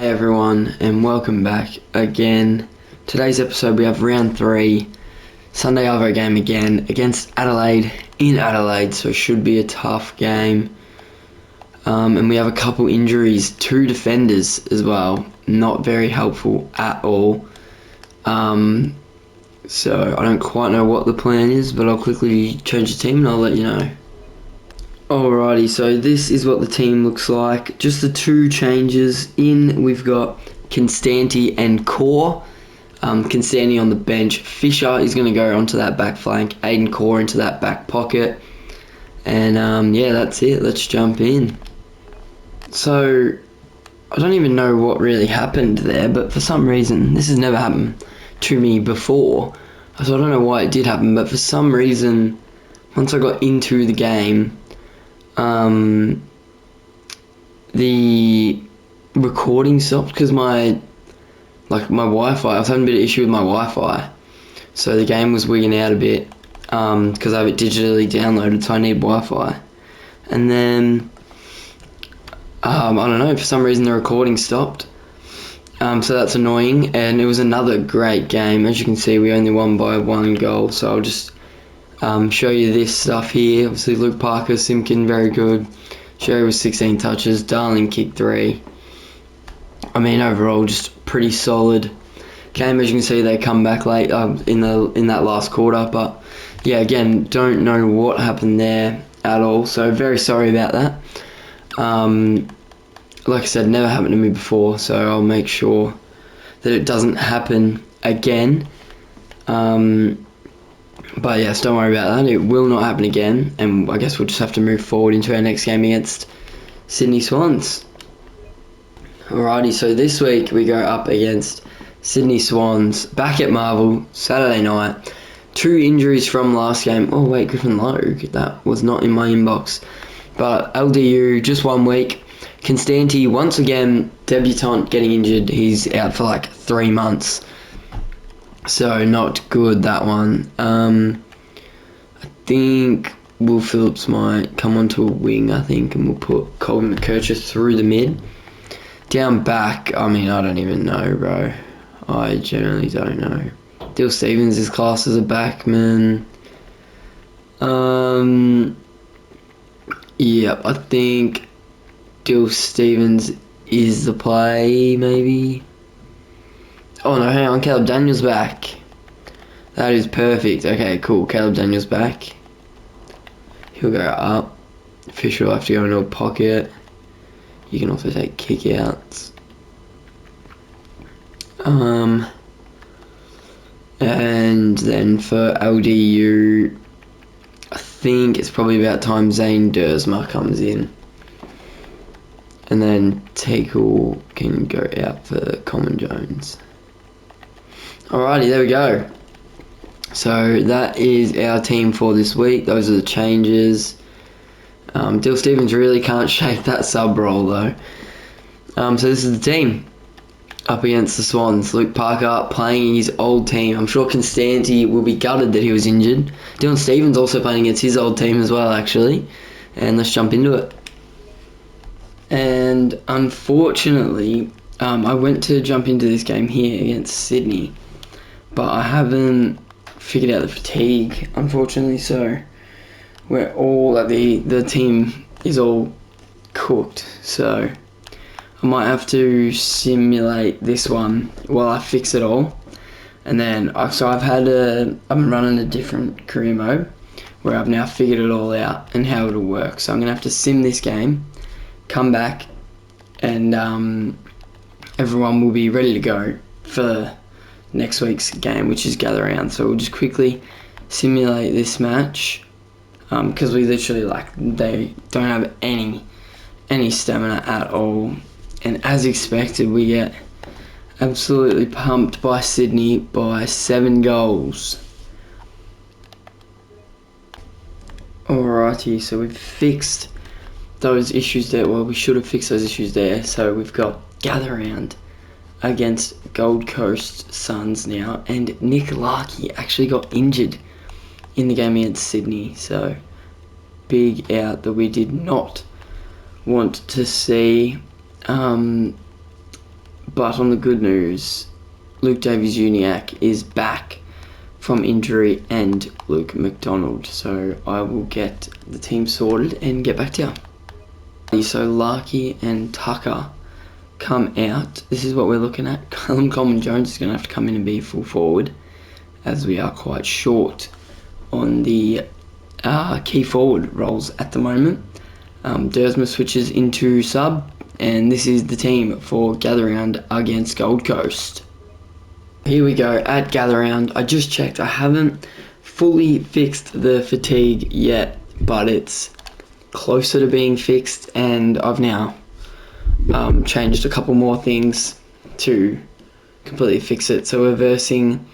everyone, and welcome back again. Today's episode we have round 3, Sunday Arvo game again against Adelaide in Adelaide, so it should be a tough game. And we have a couple injuries, 2 defenders as well, not very helpful at all. So I don't quite know what the plan is, but I'll quickly change the team and I'll let you know. Alrighty, so this is what the team looks like. Just the 2 changes in. We've got Constanti and Core. Constanti on the bench. Fisher is going to go onto that back flank. Aiden Core into that back pocket. And yeah, that's it. Let's jump in. So I don't even know what really happened there, but for some reason, this has never happened to me before. So I don't know why it did happen, but for some reason, once I got into the game, the recording stopped because my Wi-Fi, I was having a bit of issue with my Wi-Fi, so the game was wigging out a bit because I have it digitally downloaded, so I need Wi-Fi. And then I don't know, for some reason the recording stopped, so that's annoying. And it was another great game. As you can see, we only won by 1 goal, so I'll just show you this stuff here. Obviously Luke Parker, Simkin, very good. Sherry was 16 touches, Darling kicked 3. I mean, overall just pretty solid game. As you can see, they come back late in that last quarter, but yeah, again, don't know what happened there at all, so very sorry about that. Like I said, never happened to me before, so I'll make sure that it doesn't happen again. But yes, don't worry about that. It will not happen again, and I guess we'll just have to move forward into our next game against Sydney Swans. Alrighty, so this week we go up against Sydney Swans, back at Marvel, Saturday night. 2 injuries from last game. Oh wait, Griffin Logue, that was not in my inbox. But LDU, just 1 week. Constanti, once again, debutant, getting injured. He's out for like 3 months. So not good, that one. I think Will Phillips might come onto a wing, I think, and we'll put Colin McKercher through the mid. Down back, I mean, I don't even know, bro. I generally don't know. Dill Stevens is classed as a backman. Yep, I think Dill Stevens is the play, maybe. Oh no, hang on, Caleb Daniels back. That is perfect. Okay, cool. Caleb Daniels back. He'll go up. Fisher will have to go into a pocket. You can also take kick-outs. And then for LDU, I think it's probably about time Zane Dersma comes in. And then Tackle can go out for Common Jones. Alrighty, there we go. So that is our team for this week. Those are the changes. Dill Stevens really can't shake that sub roll though. So this is the team up against the Swans. Luke Parker playing his old team. I'm sure Constanti will be gutted that he was injured. Dylan Stevens also playing against his old team as well, actually. And let's jump into it. And unfortunately, I went to jump into this game here against Sydney, but I haven't figured out the fatigue, unfortunately, so we're all the team is all cooked, so I might have to simulate this one while I fix it all. And then I've been running a different career mode where I've now figured it all out and how it'll work. So I'm gonna have to sim this game, come back, and everyone will be ready to go for next week's game, which is Gather Round. So we'll just quickly simulate this match because we literally they don't have any stamina at all, and as expected we get absolutely pumped by Sydney by 7 goals. Alrighty, so we've fixed those issues there. Well, we should have fixed those issues there. So we've got Gather Round against Gold Coast Suns now, and Nick Larkey actually got injured in the game against Sydney, so big out that we did not want to see. But on the good news, Luke Davies-Uniacke is back from injury, and Luke McDonald. So I will get the team sorted and get back to you. So Larkey and Tucker come out. This is what we're looking at. Callum Coleman-Jones is going to have to come in and be full forward, as we are quite short on the key forward roles at the moment. Dersma switches into sub, and this is the team for Gather Round against Gold Coast. Here we go at Gather Round. I just checked. I haven't fully fixed the fatigue yet, but it's closer to being fixed, and I've now changed a couple more things to completely fix it. So we're versing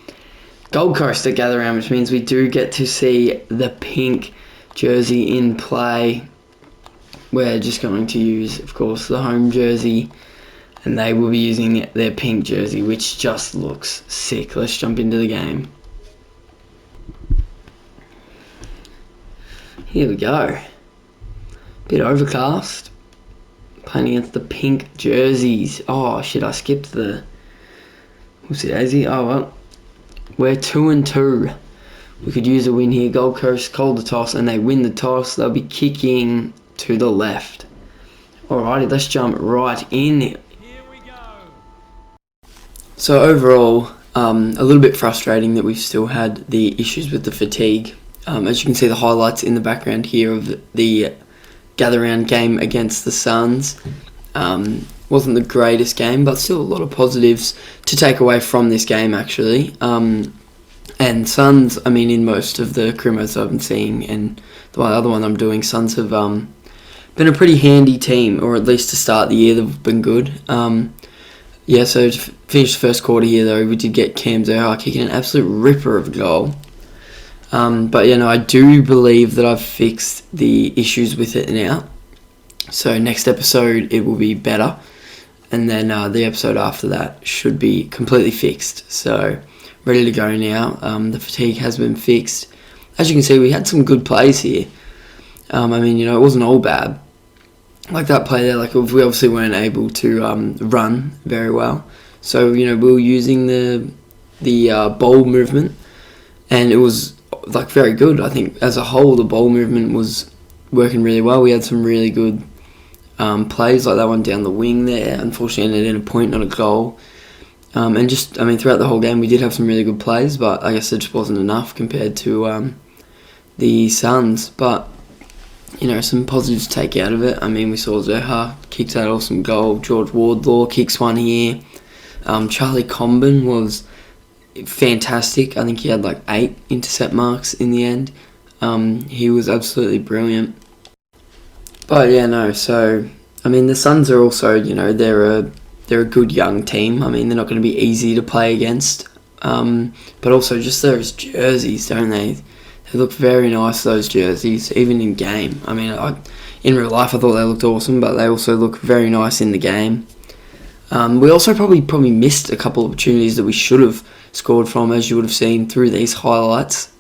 Gold Coast at Gather Round, which means we do get to see the pink jersey in play. We're just going to use, of course, the home jersey, and they will be using their pink jersey, which just looks sick. Let's jump into the game. Here we go. Bit overcast. Playing against the pink jerseys. Oh shit, I skipped the... Whoopsie daisy. Oh well. We're 2-2. We could use a win here. Gold Coast called the toss and they win the toss. They'll be kicking to the left. Alrighty, let's jump right in. So overall, a little bit frustrating that we've still had the issues with the fatigue. As you can see, the highlights in the background here of the Gather Round game against the Swans. Wasn't the greatest game, but still a lot of positives to take away from this game, actually. And Suns, I mean, in most of the cremos I've been seeing, and the other one I'm doing, Suns have been a pretty handy team, or at least to start the year, they've been good. So to finish the first quarter here, though, we did get Cam Zohar kicking an absolute ripper of a goal. But, I do believe that I've fixed the issues with it now. So next episode, it will be better. And then the episode after that should be completely fixed. So ready to go now. The fatigue has been fixed. As you can see, we had some good plays here. It wasn't all bad. Like that play there, we obviously weren't able to run very well. So, we were using the ball movement, and it was very good. I think as a whole, the ball movement was working really well. We had some really good plays, like that one down the wing there. Unfortunately, ended in a point, not a goal. Throughout the whole game, we did have some really good plays, but I guess it just wasn't enough compared to the Suns. But some positives to take out of it. We saw Zohar kicks that awesome goal. George Wardlaw kicks one here. Charlie Comben was fantastic. I think he had 8 intercept marks in the end. He was absolutely brilliant. But the Suns are also, they're a good young team. They're not going to be easy to play against. But also just those jerseys, don't they? They look very nice, those jerseys, even in game. In real life I thought they looked awesome, but they also look very nice in the game. We also probably missed a couple of opportunities that we should have scored from, as you would have seen through these highlights.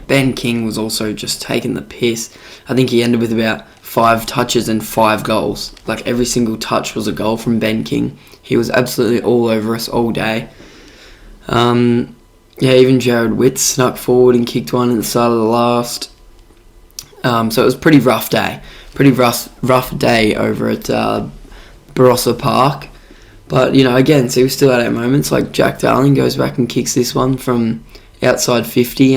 Ben King was also just taking the piss. I think he ended with about 5 touches and 5 goals. Every single touch was a goal from Ben King. He was absolutely all over us all day. Even Jared Witt snuck forward and kicked one at the start of the last. So it was a pretty rough day. Pretty rough day over at Barossa Park. But, again, so we still had our moments. Jack Darling goes back and kicks this one from outside 50.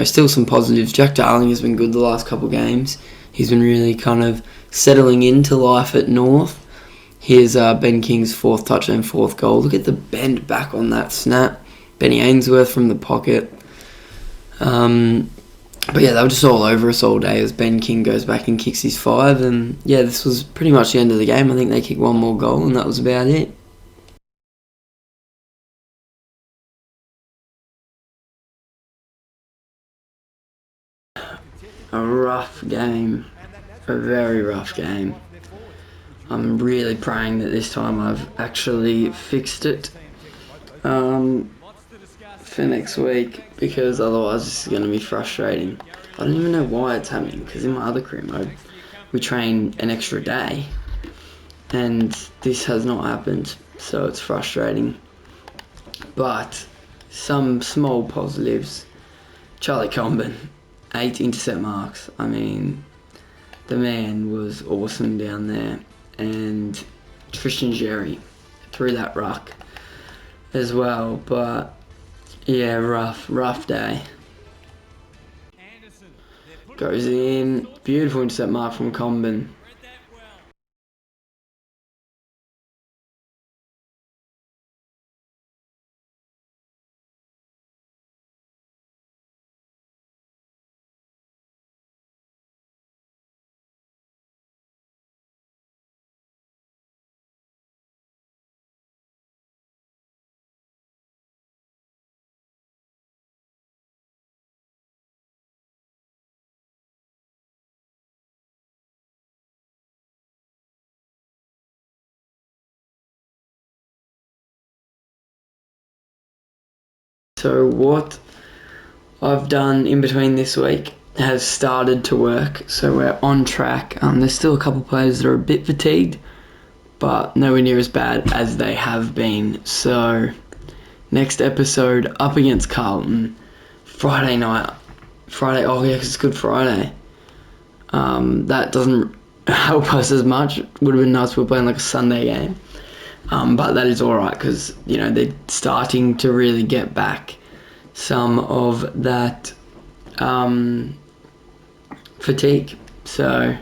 Still some positives. Jack Darling has been good the last couple of games. He's been really kind of settling into life at North. Here's Ben King's 4th touchdown, 4th goal. Look at the bend back on that snap. Benny Ainsworth from the pocket. They were just all over us all day as Ben King goes back and kicks his 5. And, this was pretty much the end of the game. I think they kicked one more goal, and that was about it. A rough game. A very rough game. I'm really praying that this time I've actually fixed it for next week, because otherwise this is going to be frustrating. I don't even know why it's happening, because in my other career mode we train an extra day, and this has not happened, so it's frustrating. But some small positives. Charlie Comben, 8 intercept marks. I mean, the man was awesome down there. And Tristan Jerry threw that ruck as well. But yeah, rough day. Goes in. Beautiful intercept mark from Comben. So what I've done in between this week has started to work, so we're on track. There's still a couple of players that are a bit fatigued, but nowhere near as bad as they have been. So next episode up against Carlton, Friday night. Oh yeah, 'cause it's Good Friday. That doesn't help us as much. Would have been nice if we were playing like a Sunday game. But that is alright because, they're starting to really get back some of that fatigue. So,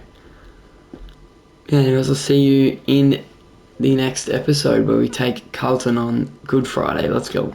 yeah, anyways, I'll see you in the next episode where we take Carlton on Good Friday. Let's go.